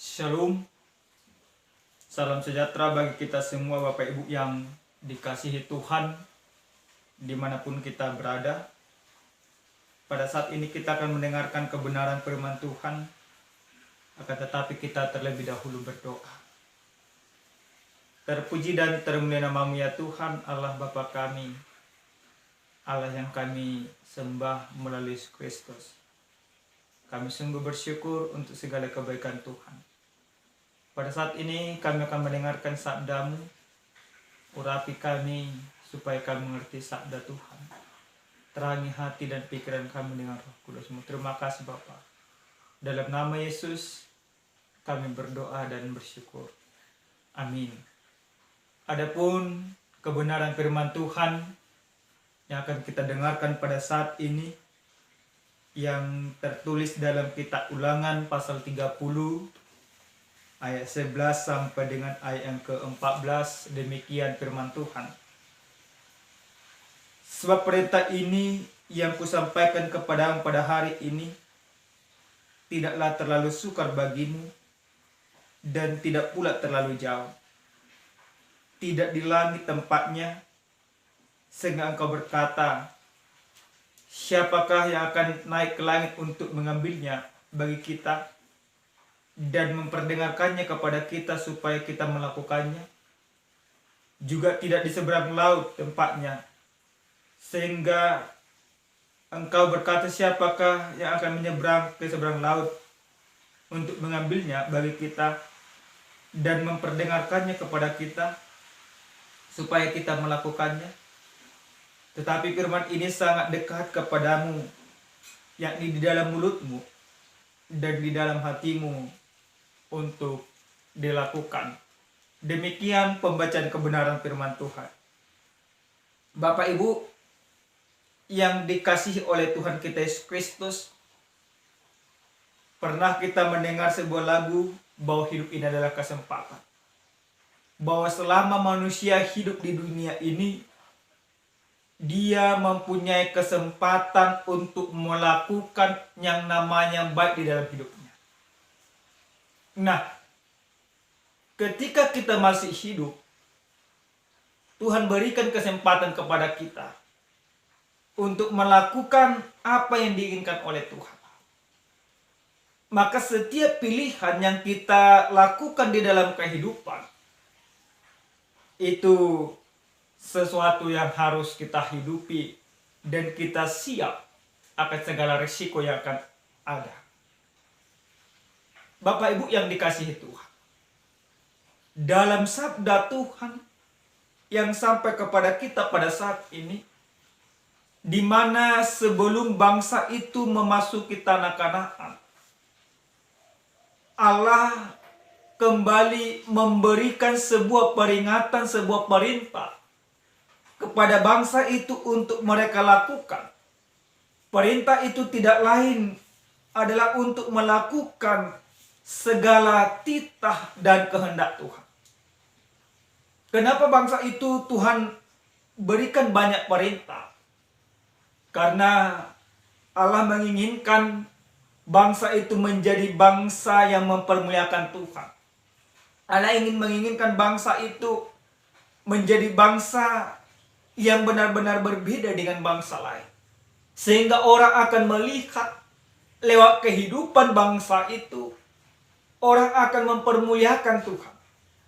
Shalom, salam sejahtera bagi kita semua Bapak Ibu yang dikasihi Tuhan dimanapun kita berada. Pada saat ini kita akan mendengarkan kebenaran firman Tuhan, akan tetapi kita terlebih dahulu berdoa. Terpuji dan termulia nama-Mu ya Tuhan, Allah Bapa kami, Allah yang kami sembah melalui Yesus Kristus. Kami sungguh bersyukur untuk segala kebaikan Tuhan. Pada saat ini kami akan mendengarkan sabda-Mu. Urapi kami supaya kami mengerti sabda Tuhan. Terangi hati dan pikiran kami dengan Roh Kudus-Mu. Terima kasih Bapa. Dalam nama Yesus kami berdoa dan bersyukur. Amin. Adapun kebenaran firman Tuhan yang akan kita dengarkan pada saat ini, yang tertulis dalam kitab Ulangan pasal 30 ayat 11 sampai dengan ayat yang ke-14. Demikian firman Tuhan. Sebab perintah ini yang kusampaikan kepadamu pada hari ini tidaklah terlalu sukar bagimu dan tidak pula terlalu jauh. Tidak di langit tempatnya, sehingga engkau berkata, siapakah yang akan naik ke langit untuk mengambilnya bagi kita dan memperdengarkannya kepada kita supaya kita melakukannya? Juga tidak di seberang laut tempatnya, sehingga engkau berkata, siapakah yang akan menyeberang ke seberang laut untuk mengambilnya bagi kita dan memperdengarkannya kepada kita supaya kita melakukannya? Tetapi firman ini sangat dekat kepadamu, yakni di dalam mulutmu dan di dalam hatimu untuk dilakukan. Demikian pembacaan kebenaran firman Tuhan. Bapak Ibu yang dikasihi oleh Tuhan kita Yesus Kristus, pernah kita mendengar sebuah lagu bahwa hidup ini adalah kesempatan. Bahwa selama manusia hidup di dunia ini, dia mempunyai kesempatan untuk melakukan yang namanya baik di dalam hidupnya. Nah, ketika kita masih hidup, Tuhan berikan kesempatan kepada kita untuk melakukan apa yang diinginkan oleh Tuhan. Maka setiap pilihan yang kita lakukan di dalam kehidupan itu sesuatu yang harus kita hidupi dan kita siap akan segala risiko yang akan ada. Bapak Ibu yang dikasihi Tuhan, dalam sabda Tuhan yang sampai kepada kita pada saat ini, di mana sebelum bangsa itu memasuki tanah Kanaan, Allah kembali memberikan sebuah peringatan, sebuah perintah kepada bangsa itu untuk mereka lakukan. Perintah itu tidak lain adalah untuk melakukan segala titah dan kehendak Tuhan. Kenapa bangsa itu Tuhan berikan banyak perintah? Karena Allah menginginkan bangsa itu menjadi bangsa yang mempermuliakan Tuhan. Allah menginginkan bangsa itu menjadi bangsa yang benar-benar berbeda dengan bangsa lain. Sehingga orang akan melihat lewat kehidupan bangsa itu, orang akan mempermuliakan Tuhan.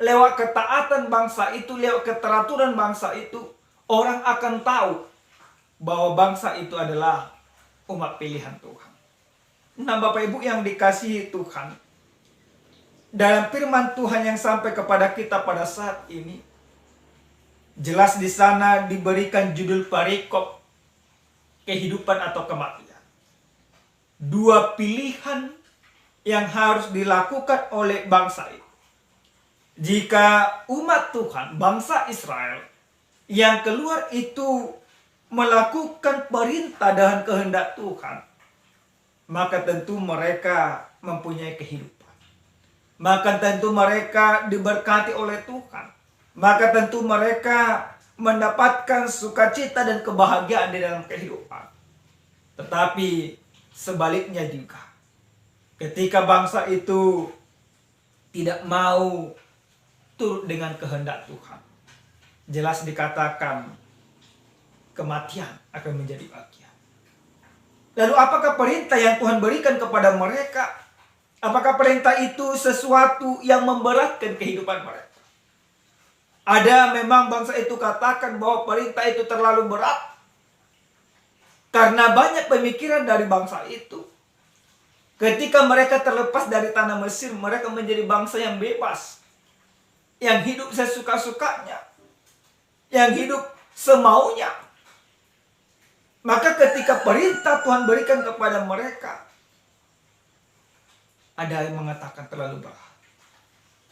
Lewat ketaatan bangsa itu, lewat keteraturan bangsa itu, orang akan tahu bahwa bangsa itu adalah umat pilihan Tuhan. Nah, Bapak Ibu yang dikasihi Tuhan, dalam firman Tuhan yang sampai kepada kita pada saat ini, jelas di sana diberikan judul perikop kehidupan atau kematian. Dua pilihan yang harus dilakukan oleh bangsa itu. Jika umat Tuhan, bangsa Israel yang keluar itu melakukan perintah dan kehendak Tuhan, maka tentu mereka mempunyai kehidupan. Maka tentu mereka diberkati oleh Tuhan. Maka tentu mereka mendapatkan sukacita dan kebahagiaan di dalam kehidupan. Tetapi sebaliknya juga, ketika bangsa itu tidak mau turut dengan kehendak Tuhan, jelas dikatakan kematian akan menjadi bagian. Lalu apakah perintah yang Tuhan berikan kepada mereka? Apakah perintah itu sesuatu yang memberatkan kehidupan mereka? Ada memang bangsa itu katakan bahwa perintah itu terlalu berat. Karena banyak pemikiran dari bangsa itu. Ketika mereka terlepas dari tanah Mesir, mereka menjadi bangsa yang bebas. Yang hidup sesuka-sukanya. Yang hidup semaunya. Maka ketika perintah Tuhan berikan kepada mereka, ada yang mengatakan terlalu berat.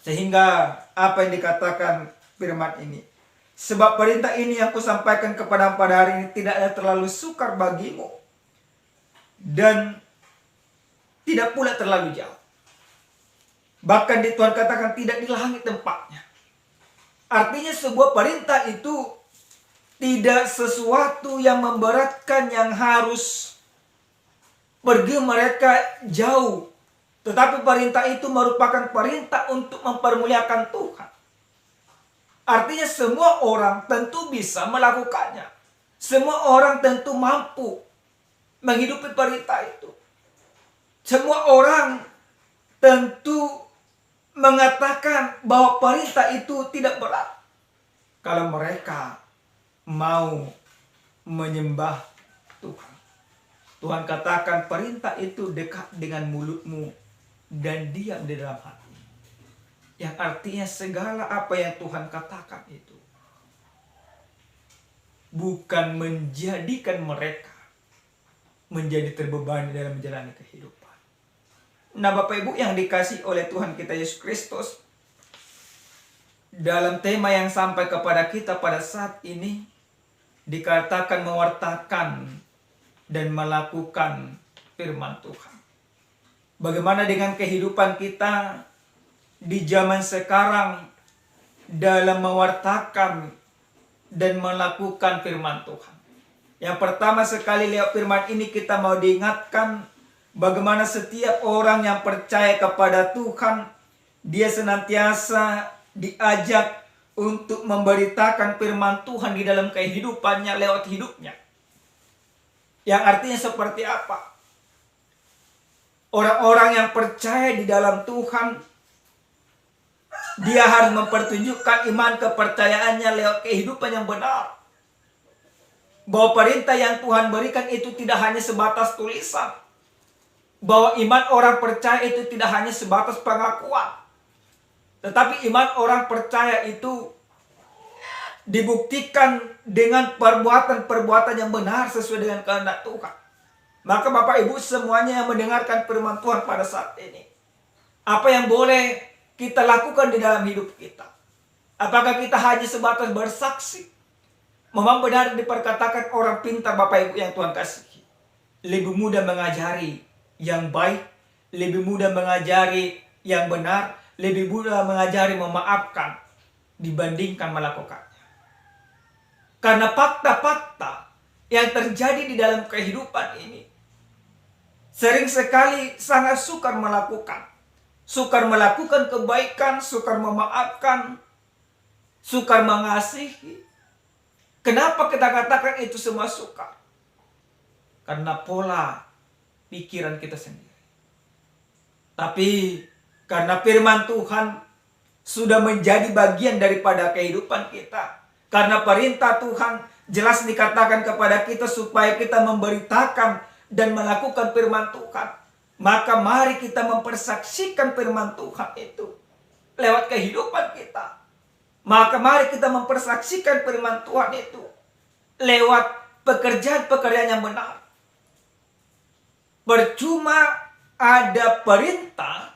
Sehingga apa yang dikatakan firman ini, sebab perintah ini yang kusampaikan kepadamu pada hari ini tidak ada terlalu sukar bagimu, dan tidak pula terlalu jauh. Bahkan di Tuhan katakan tidak di langit tempatnya. Artinya sebuah perintah itu tidak sesuatu yang memberatkan, yang harus pergi mereka jauh. Tetapi perintah itu merupakan perintah untuk mempermuliakan Tuhan. Artinya semua orang tentu bisa melakukannya. Semua orang tentu mampu menghidupi perintah itu. Semua orang tentu mengatakan bahwa perintah itu tidak berat, kalau mereka mau menyembah Tuhan. Tuhan katakan perintah itu dekat dengan mulutmu dan diam di dalam hati. Yang artinya segala apa yang Tuhan katakan itu bukan menjadikan mereka menjadi terbebani dalam menjalani kehidupan. Nah, Bapak Ibu yang dikasihi oleh Tuhan kita Yesus Kristus, dalam tema yang sampai kepada kita pada saat ini dikatakan mewartakan dan melakukan firman Tuhan. Bagaimana dengan kehidupan kita di zaman sekarang dalam mewartakan dan melakukan firman Tuhan? Yang pertama sekali lewat firman ini kita mau diingatkan bagaimana setiap orang yang percaya kepada Tuhan, dia senantiasa diajak untuk memberitakan firman Tuhan di dalam kehidupannya lewat hidupnya. Yang artinya seperti apa? Orang-orang yang percaya di dalam Tuhan, dia harus mempertunjukkan iman kepercayaannya lewat kehidupan yang benar. Bahwa perintah yang Tuhan berikan itu tidak hanya sebatas tulisan. Bahwa iman orang percaya itu tidak hanya sebatas pengakuan. Tetapi iman orang percaya itu dibuktikan dengan perbuatan-perbuatan yang benar sesuai dengan kehendak Tuhan. Maka Bapak Ibu semuanya yang mendengarkan firman Tuhan pada saat ini, apa yang boleh kita lakukan di dalam hidup kita? Apakah kita hanya sebatas bersaksi? Memang benar diperkatakan orang pintar Bapak Ibu yang Tuhan kasihi, lebih mudah mengajari yang baik, lebih mudah mengajari yang benar, lebih mudah mengajari memaafkan dibandingkan melakukannya. Karena fakta-fakta yang terjadi di dalam kehidupan ini sering sekali sangat sukar melakukan. Sukar melakukan kebaikan, sukar memaafkan, sukar mengasihi. Kenapa kita katakan itu semua sukar? Karena pola pikiran kita sendiri. Tapi karena firman Tuhan sudah menjadi bagian daripada kehidupan kita. Karena perintah Tuhan jelas dikatakan kepada kita supaya kita memberitakan dan melakukan firman Tuhan. Maka mari kita mempersaksikan firman Tuhan itu lewat kehidupan kita. Maka mari kita mempersaksikan firman Tuhan itu lewat pekerjaan-pekerjaan yang benar. Percuma ada perintah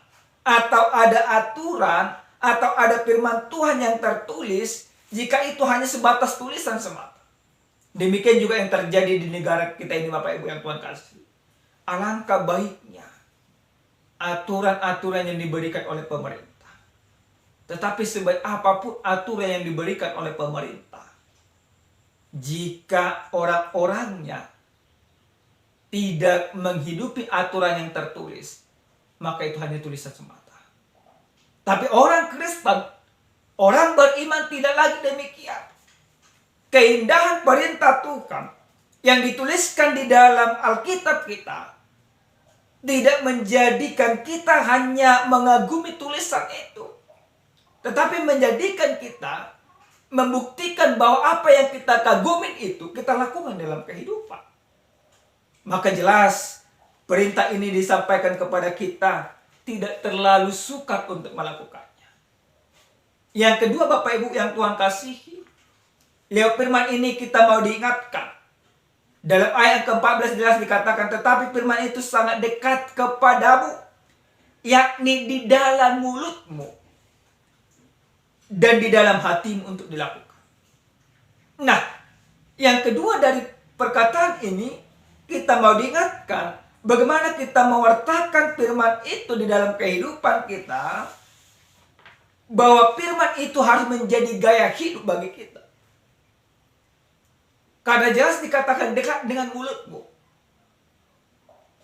atau ada aturan atau ada firman Tuhan yang tertulis jika itu hanya sebatas tulisan semata. Demikian juga yang terjadi di negara kita ini Bapak Ibu yang Tuhan kasih. Alangkah baiknya aturan-aturan yang diberikan oleh pemerintah. Tetapi sebaik apapun aturan yang diberikan oleh pemerintah, jika orang-orangnya tidak menghidupi aturan yang tertulis, maka itu hanya tulisan semata. Tapi orang Kristen, orang beriman tidak lagi demikian. Keindahan perintah Tuhan yang dituliskan di dalam Alkitab kita tidak menjadikan kita hanya mengagumi tulisan itu, tetapi menjadikan kita membuktikan bahwa apa yang kita kagumin itu kita lakukan dalam kehidupan. Maka jelas perintah ini disampaikan kepada kita tidak terlalu sukar untuk melakukannya. Yang kedua, Bapak Ibu yang Tuhan kasihi, lewat firman ini kita mau diingatkan. Dalam ayat ke-14 jelas dikatakan, tetapi firman itu sangat dekat kepadamu, yakni di dalam mulutmu dan di dalam hatimu untuk dilakukan. Nah, yang kedua dari perkataan ini, kita mau diingatkan bagaimana kita mewartakan firman itu di dalam kehidupan kita, bahwa firman itu harus menjadi gaya hidup bagi kita. Karena jelas dikatakan dekat dengan mulutmu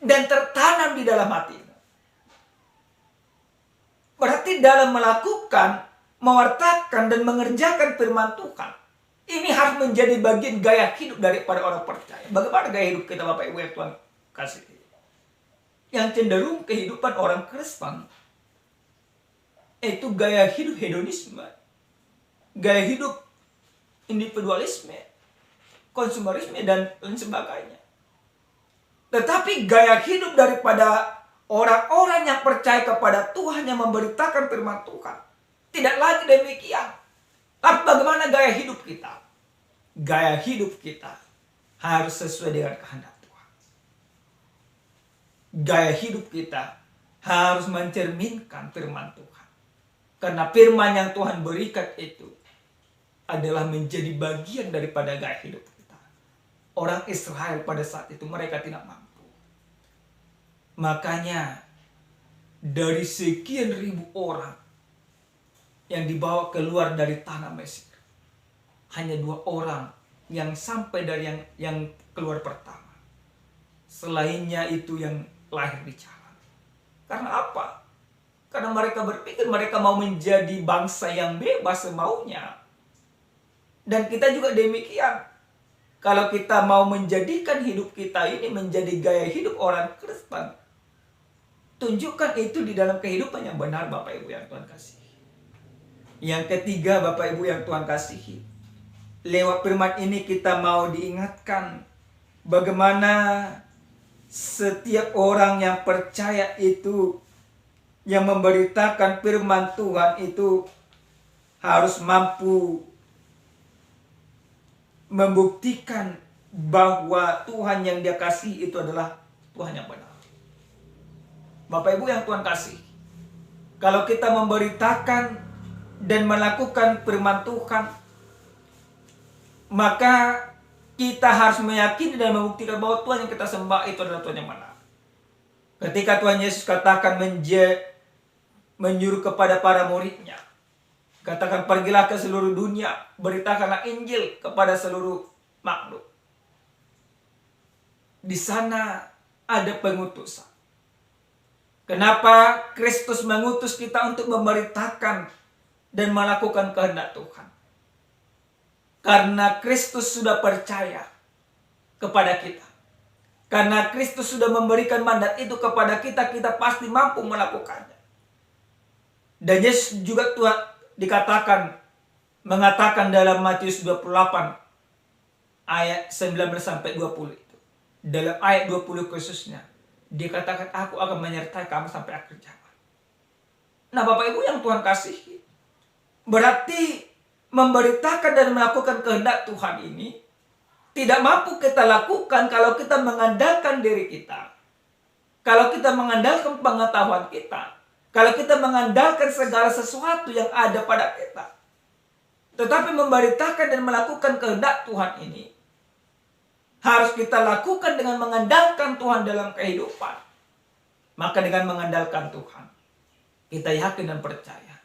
dan tertanam di dalam hatimu. Berarti dalam melakukan, mewartakan dan mengerjakan firman Tuhan, ini harus menjadi bagian gaya hidup daripada orang percaya. Bagaimana gaya hidup kita, Bapak Ibu yang Tuhan kasih? Yang cenderung kehidupan orang Kristen itu gaya hidup hedonisme, gaya hidup individualisme, konsumerisme dan lain sebagainya. Tetapi gaya hidup daripada orang-orang yang percaya kepada Tuhan, yang memberitakan firman Tuhan, tidak lagi demikian. Tapi bagaimana gaya hidup kita? Gaya hidup kita harus sesuai dengan kehendak Tuhan. Gaya hidup kita harus mencerminkan firman Tuhan. Karena firman yang Tuhan berikan itu adalah menjadi bagian daripada gaya hidup kita. Orang Israel pada saat itu mereka tidak mampu. Makanya dari sekian ribu orang yang dibawa keluar dari tanah Mesir, hanya 2 orang yang sampai dari yang keluar pertama. Selainnya itu yang lahir di jalan. Karena apa? Karena mereka berpikir mereka mau menjadi bangsa yang bebas semaunya. Dan kita juga demikian. Kalau kita mau menjadikan hidup kita ini menjadi gaya hidup orang Kristen, tunjukkan itu di dalam kehidupan yang benar, Bapak Ibu yang Tuhan kasihi. Yang ketiga, Bapak Ibu yang Tuhan kasihi, lewat firman ini kita mau diingatkan bagaimana setiap orang yang percaya itu, yang memberitakan firman Tuhan itu harus mampu membuktikan bahwa Tuhan yang dia kasih itu adalah Tuhan yang benar. Bapak Ibu yang Tuhan kasih, kalau kita memberitakan dan melakukan firman Tuhan, maka kita harus meyakini dan membuktikan bahwa Tuhan yang kita sembah itu adalah Tuhan yang benar. Ketika Tuhan Yesus katakan menyuruh kepada para muridnya, katakan pergilah ke seluruh dunia, beritakanlah Injil kepada seluruh makhluk. Di sana ada pengutusan. Kenapa Kristus mengutus kita untuk memberitakan dan melakukan kehendak Tuhan? Karena Kristus sudah percaya kepada kita. Karena Kristus sudah memberikan mandat itu kepada kita, kita pasti mampu melakukannya. Dan Yesus juga mengatakan dalam Matius 28 ayat 19-20 itu. Dalam ayat 20 khususnya, dia katakan, aku akan menyertai kamu sampai akhir zaman. Nah, Bapak Ibu yang Tuhan kasihi, berarti memberitakan dan melakukan kehendak Tuhan ini tidak mampu kita lakukan kalau kita mengandalkan diri kita, kalau kita mengandalkan pengetahuan kita, kalau kita mengandalkan segala sesuatu yang ada pada kita. Tetapi memberitakan dan melakukan kehendak Tuhan ini harus kita lakukan dengan mengandalkan Tuhan dalam kehidupan. Maka dengan mengandalkan Tuhan, kita yakin dan percaya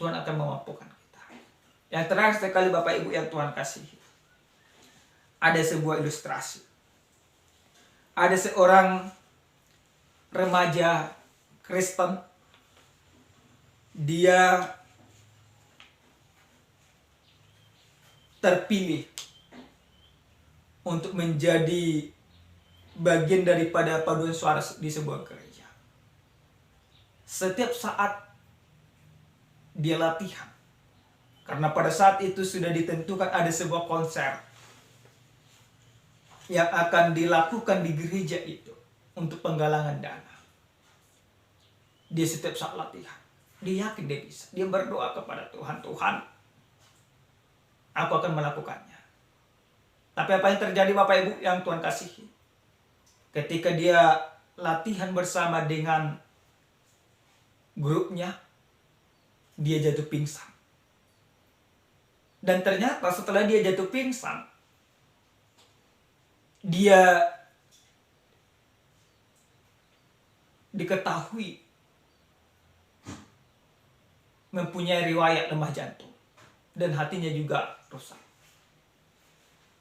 Tuhan akan memampukan kita. Yang terakhir sekali, Bapak Ibu yang Tuhan kasihi, ada sebuah ilustrasi. Ada seorang remaja Kristen dia terpilih untuk menjadi bagian daripada paduan suara di sebuah gereja. Setiap saat dia latihan. Karena pada saat itu sudah ditentukan ada sebuah konser yang akan dilakukan di gereja itu untuk penggalangan dana. Dia setiap saat latihan. Dia yakin dia bisa. Dia berdoa kepada Tuhan, Tuhan, aku akan melakukannya. Tapi apa yang terjadi Bapak Ibu yang Tuhan kasihi? Ketika dia latihan bersama dengan grupnya, dia jatuh pingsan. Dan ternyata setelah dia jatuh pingsan, dia diketahui mempunyai riwayat lemah jantung dan hatinya juga rusak.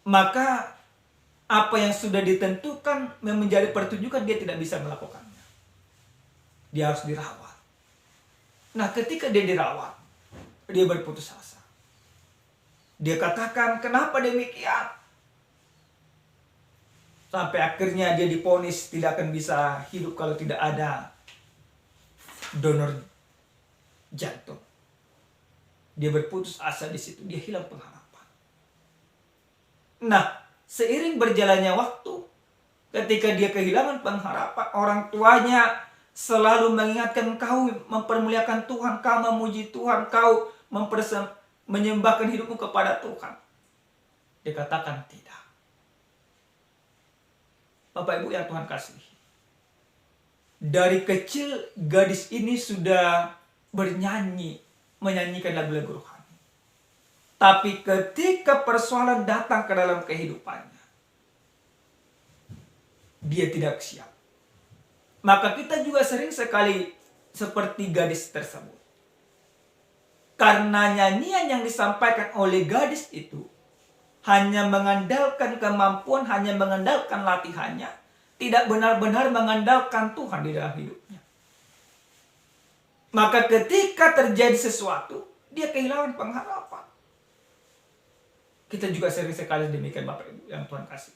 Maka apa yang sudah ditentukan menjadi pertunjukan dia tidak bisa melakukannya. Dia harus dirawat. Nah, ketika dia dirawat, dia berputus asa. Dia katakan, kenapa demikian? Sampai akhirnya dia divonis tidak akan bisa hidup kalau tidak ada donor jantung. Dia berputus asa di situ, dia hilang pengharapan. Nah, seiring berjalannya waktu, ketika dia kehilangan pengharapan, orang tuanya selalu mengingatkan, kau mempermuliakan Tuhan, kau memuji Tuhan, kau menyembahkan hidupmu kepada Tuhan. Dia katakan tidak. Bapak Ibu yang Tuhan kasihi, dari kecil gadis ini sudah menyanyikan lagu-lagu rohani. Tapi ketika persoalan datang ke dalam kehidupannya, dia tidak siap. Maka kita juga sering sekali seperti gadis tersebut. Karena nyanyian yang disampaikan oleh gadis itu hanya mengandalkan kemampuan, hanya mengandalkan latihannya, tidak benar-benar mengandalkan Tuhan di dalam hidupnya. Maka ketika terjadi sesuatu, dia kehilangan pengharapan. Kita juga sering sekali demikian Bapak Ibu yang Tuhan kasih.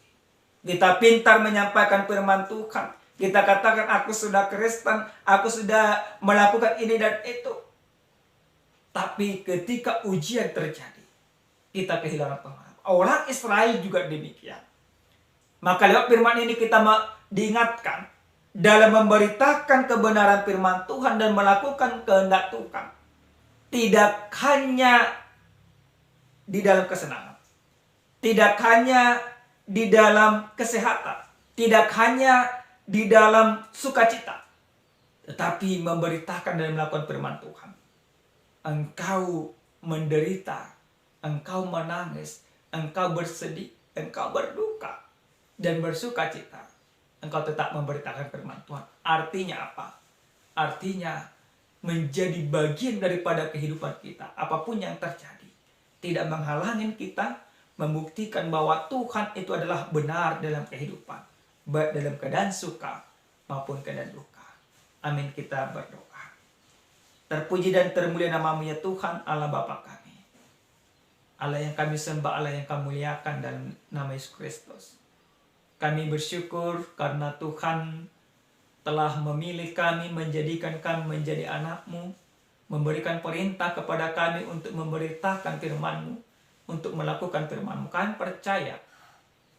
Kita pintar menyampaikan firman Tuhan. Kita katakan, aku sudah Kristen, aku sudah melakukan ini dan itu. Tapi ketika ujian terjadi, kita kehilangan pengharapan. Orang Israel juga demikian. Maka lewat firman ini kita diingatkan dalam memberitakan kebenaran firman Tuhan dan melakukan kehendak Tuhan. Tidak hanya di dalam kesenangan. Tidak hanya di dalam kesehatan. Tidak hanya di dalam sukacita. Tetapi memberitakan dan melakukan firman Tuhan. Engkau menderita, engkau menangis, engkau bersedih, engkau berduka, dan bersukacita. Engkau tetap memberitakan firman Tuhan. Artinya apa? Artinya menjadi bagian daripada kehidupan kita. Apapun yang terjadi, tidak menghalangi kita membuktikan bahwa Tuhan itu adalah benar dalam kehidupan. Baik dalam keadaan suka maupun keadaan duka. Amin, kita berdoa. Terpuji dan termulia nama-Mu ya Tuhan, Allah Bapa kami. Allah yang kami sembah, Allah yang kami muliakan dalam nama Yesus Kristus. Kami bersyukur karena Tuhan telah memilih kami, menjadikan kami menjadi anak-Mu, memberikan perintah kepada kami untuk memberitakan firman-Mu, untuk melakukan firman-Mu. Kami percaya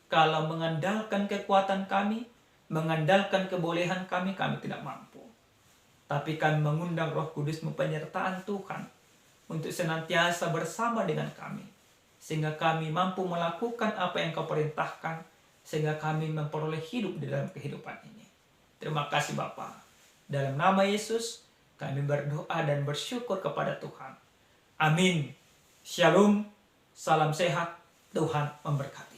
kalau mengandalkan kekuatan kami, mengandalkan kebolehan kami, kami tidak mampu. Tapi kami mengundang Roh Kudus penyertaan Tuhan untuk senantiasa bersama dengan kami. Sehingga kami mampu melakukan apa yang Kau perintahkan. Sehingga kami memperoleh hidup di dalam kehidupan ini. Terima kasih Bapa. Dalam nama Yesus kami berdoa dan bersyukur kepada Tuhan. Amin. Shalom. Salam sehat. Tuhan memberkati.